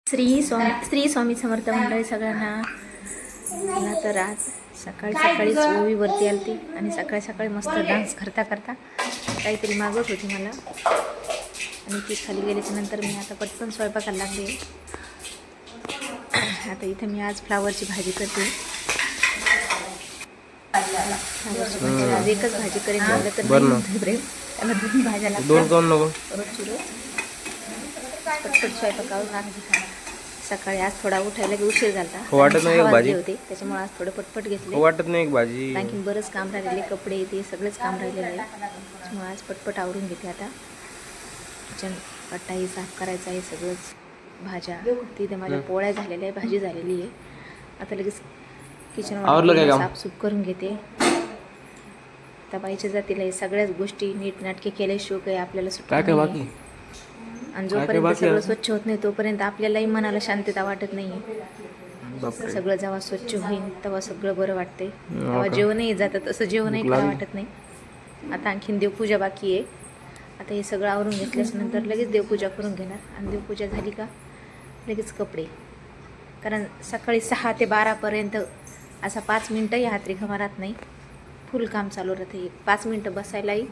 श्री स्वामी समर्थ मंडळी सगळ्यांना. मला तर आज सकाळी सकाळीच ओवीवरती आलती आणि सकाळी सकाळी मस्त डान्स करता करता काहीतरी मागत होती मला आणि ती खाली गेल्याच्या नंतर मी आता पटकन स्वयंपाकाला लागले. आता इथे मी आज फ्लावरची भाजी करते. फ्लावरची भाजी आज एकच भाजी करेन म्हणलं तर नाही, त्याला दोन भाज्या लागतात रोजची रोज. पटपट स्वयंपाकावर सकाळी आज थोडा उठायला उशीर झाला, वाटत नाही भाजी होते त्याच्यामुळे आज थोडं पटपट घेतले. वाटत नाही भाजी, आणखी बरंच काम राहिलेले, कपडे ते सगळेच काम राहिलेले आहे. त्याच्यामुळे आज पटपट आवरून घेते. आता किचन कट्टाही साफ करायचं आहे, सगळंच भाज्या तिथे माझ्या पोळ्या झालेल्या आहे, भाजी झालेली आहे. आता लगेच किचन साफसूफ करून घेते. आता बाईच्या जातीला हे सगळ्याच गोष्टी नीट नाटके केल्याशिवाय काही आपल्याला सुटत आणि जोपर्यंत सगळं स्वच्छ होत नाही तोपर्यंत आपल्यालाही मनाला शांतता वाटत नाही. सगळं जेव्हा स्वच्छ होईल तेव्हा सगळं बरं वाटते. तेव्हा जेवणही जातं, तसं जेवणही करावं वाटत नाही. आता आणखीन देवपूजा बाकी आहे. आता हे सगळं आवरून घेतल्याच्या नंतर लगेच देवपूजा करून घेणार आणि देवपूजा झाली का लगेच कपडे. कारण सकाळी 6 ते 12पर्यंत असा 5 मिनटंही हात रिकामा राहत नाही, फुल काम चालू राहते. 5 मिनटं बसायलाही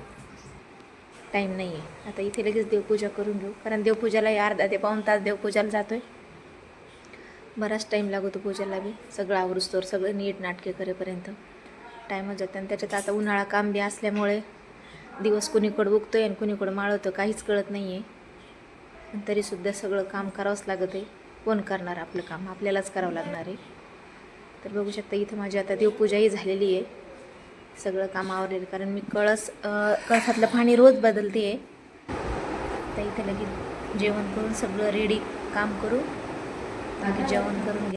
टाईम नाही आहे. आता इथे लगेच देवपूजा करून घेऊ, कारण देवपूजालाही अर्धा ते पाऊण तास देवपूजाला जातो आहे. बराच टाईम लागतो पूजेला बी. सगळं आवरूस्तोवर सगळं नीट नाटके करेपर्यंत टाईमच जातं. आणि त्याच्यात आता उन्हाळा काम बी असल्यामुळे दिवस कुणीकडं उगतो आहे आणि कुणीकडं माळवतं काहीच कळत नाही आहे. पण तरीसुद्धा सगळं काम करावंच लागत आहे. कोण करणार आपलं काम, आपल्यालाच करावं लागणार आहे. तर बघू शकता इथं माझी आता देवपूजाही झालेली आहे, सगळं काम आवरलेलं. कारण मी कळसातलं पाणी रोज बदलते आहे. तर इथे लगेच जेवण करून सगळं रेडी काम करू, जेवण करून